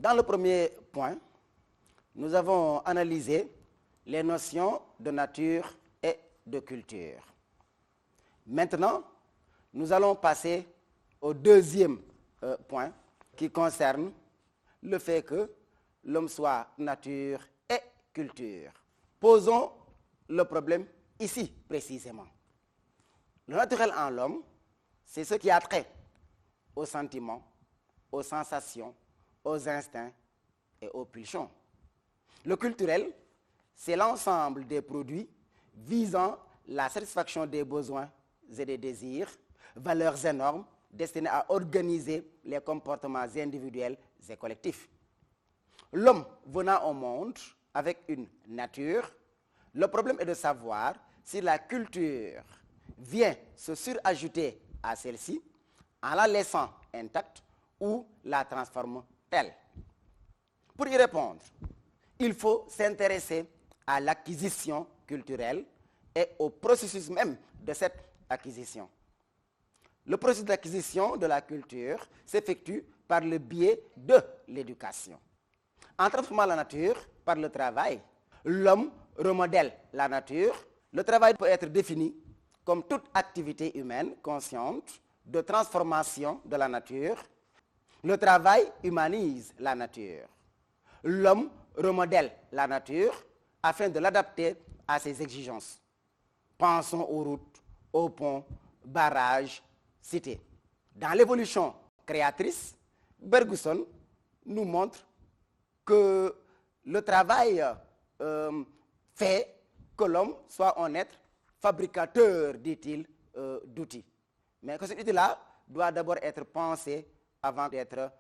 Dans le premier point, nous avons analysé les notions de nature et de culture. Maintenant, nous allons passer au deuxième point qui concerne le fait que l'homme soit nature et culture. Posons le problème ici précisément. Le naturel en l'homme, c'est ce qui a trait aux sentiments, aux sensations, aux instincts et aux pulsions. Le culturel, c'est l'ensemble des produits visant la satisfaction des besoins et des désirs, valeurs énormes destinées à organiser les comportements individuels et collectifs. L'homme venant au monde avec une nature, le problème est de savoir si la culture vient se surajouter à celle-ci en la laissant intacte ou la transforme telle. Pour y répondre, il faut s'intéresser à l'acquisition culturelle et au processus même de cette acquisition. Le processus d'acquisition de la culture s'effectue par le biais de l'éducation. En transformant la nature par le travail, l'homme remodèle la nature. Le travail peut être défini comme toute activité humaine consciente de transformation de la nature. Le travail humanise la nature. L'homme remodèle la nature afin de l'adapter à ses exigences. Pensons aux routes, aux ponts, barrages, cités. Dans l'évolution créatrice, Bergson nous montre que le travail fait que l'homme soit un être fabricateur, dit-il, d'outils. Mais que cet outil-là doit d'abord être pensé avant d'être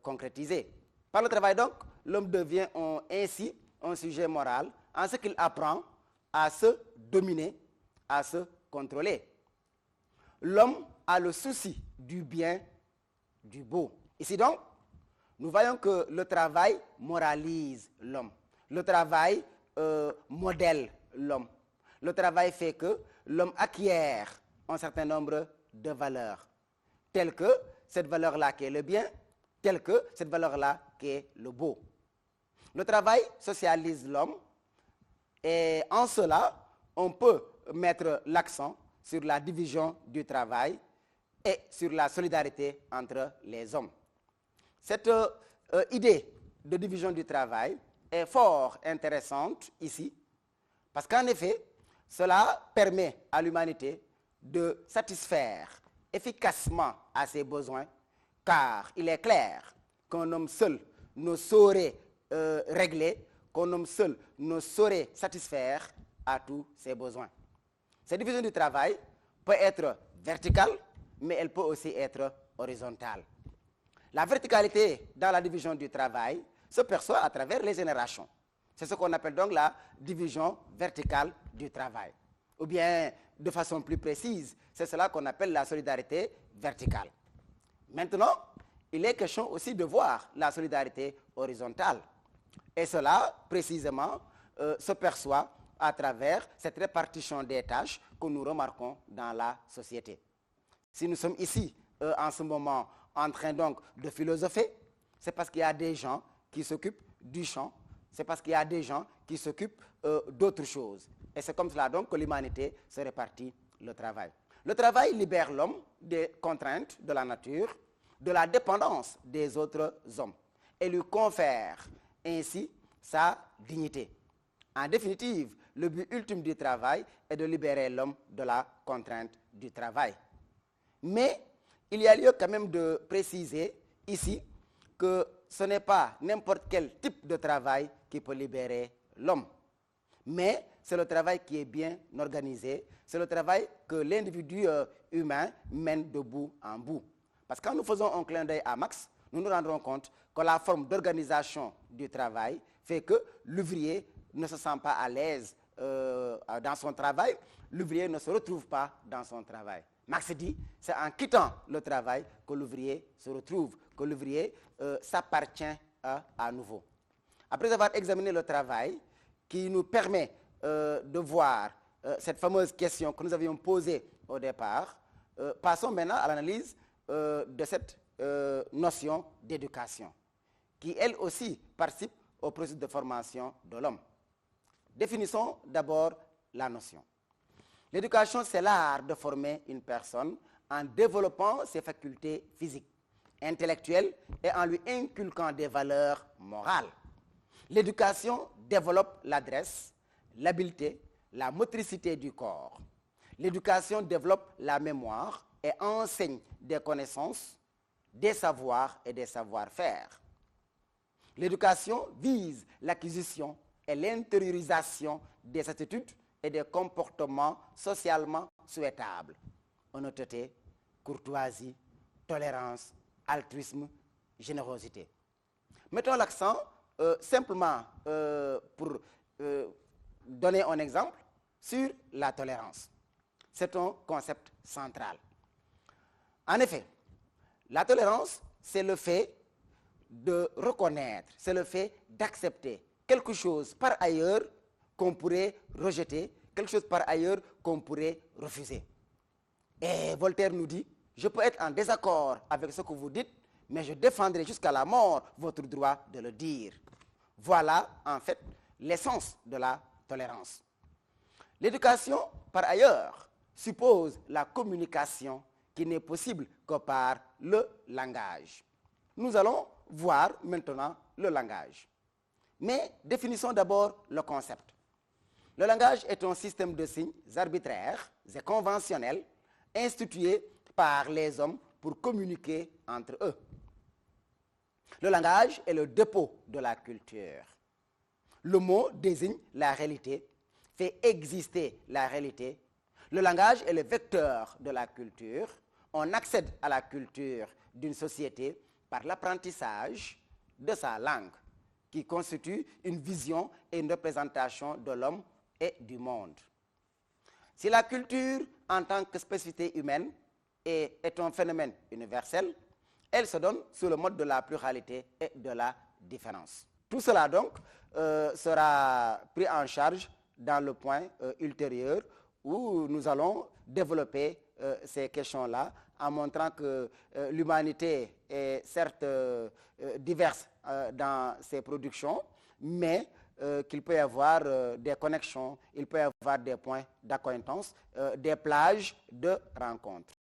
concrétisé. Par le travail, donc, l'homme devient ainsi un sujet moral en ce qu'il apprend à se dominer, à se contrôler. L'homme a le souci du bien, du beau. Ici donc, nous voyons que le travail moralise l'homme. Le travail modèle l'homme. Le travail fait que l'homme acquiert un certain nombre de valeurs, telles que cette valeur-là qui est le bien, telle que cette valeur-là qui est le beau. Le travail socialise l'homme et en cela, on peut mettre l'accent sur la division du travail et sur la solidarité entre les hommes. Cette idée de division du travail est fort intéressante ici, parce qu'en effet, cela permet à l'humanité de satisfaire efficacement à ses besoins, car il est clair qu'un homme seul ne saurait régler, qu'un homme seul ne saurait satisfaire à tous ses besoins. Cette division du travail peut être verticale, mais elle peut aussi être horizontale. La verticalité dans la division du travail se perçoit à travers les générations. C'est ce qu'on appelle donc la division verticale du travail. Ou bien, de façon plus précise, c'est cela qu'on appelle la solidarité verticale. Maintenant, il est question aussi de voir la solidarité horizontale. Et cela, précisément, se perçoit à travers cette répartition des tâches que nous remarquons dans la société. Si nous sommes ici, en ce moment, en train donc de philosopher, c'est parce qu'il y a des gens qui s'occupent du champ, c'est parce qu'il y a des gens qui s'occupent d'autres choses. Et c'est comme cela donc que l'humanité se répartit le travail. Le travail libère l'homme des contraintes de la nature, de la dépendance des autres hommes, et lui confère ainsi sa dignité. En définitive, le but ultime du travail est de libérer l'homme de la contrainte du travail. Mais il y a lieu quand même de préciser ici que ce n'est pas n'importe quel type de travail qui peut libérer l'homme. Mais c'est le travail qui est bien organisé, c'est le travail que l'individu humain mène de bout en bout. Parce que quand nous faisons un clin d'œil à Marx, nous nous rendrons compte que la forme d'organisation du travail fait que l'ouvrier ne se sent pas à l'aise dans son travail, l'ouvrier ne se retrouve pas dans son travail. Marx dit, c'est en quittant le travail que l'ouvrier se retrouve, que l'ouvrier s'appartient à nouveau. Après avoir examiné le travail, qui nous permet de voir cette fameuse question que nous avions posée au départ, passons maintenant à l'analyse de cette notion d'éducation. qui elle aussi participe au processus de formation de l'homme. Définissons d'abord la notion. L'éducation, c'est l'art de former une personne en développant ses facultés physiques, intellectuelles et en lui inculquant des valeurs morales. L'éducation développe l'adresse, l'habileté, la motricité du corps. L'éducation développe la mémoire et enseigne des connaissances, des savoirs et des savoir-faire. L'éducation vise l'acquisition et l'intériorisation des attitudes et des comportements socialement souhaitables. Honnêteté, courtoisie, tolérance, altruisme, générosité. Mettons l'accent simplement pour donner un exemple sur la tolérance. C'est un concept central. En effet, la tolérance, c'est le fait de reconnaître, c'est le fait d'accepter quelque chose par ailleurs qu'on pourrait rejeter, quelque chose par ailleurs qu'on pourrait refuser. Et Voltaire nous dit, je peux être en désaccord avec ce que vous dites, mais je défendrai jusqu'à la mort votre droit de le dire. Voilà en fait l'essence de la tolérance. L'éducation, par ailleurs, suppose la communication qui n'est possible que par le langage. Nous allons voir maintenant le langage. Mais définissons d'abord le concept. Le langage est un système de signes arbitraires et conventionnels institués par les hommes pour communiquer entre eux. Le langage est le dépôt de la culture. Le mot désigne la réalité, fait exister la réalité. Le langage est le vecteur de la culture. On accède à la culture d'une société par l'apprentissage de sa langue, qui constitue une vision et une représentation de l'homme et du monde. Si la culture, en tant que spécificité humaine, est un phénomène universel, elle se donne sous le mode de la pluralité et de la différence. Tout cela donc sera pris en charge dans le point ultérieur où nous allons développer ces questions-là en montrant que l'humanité est certes diverse dans ses productions, mais qu'il peut y avoir des connexions, il peut y avoir des points d'acquaintance, des plages de rencontre.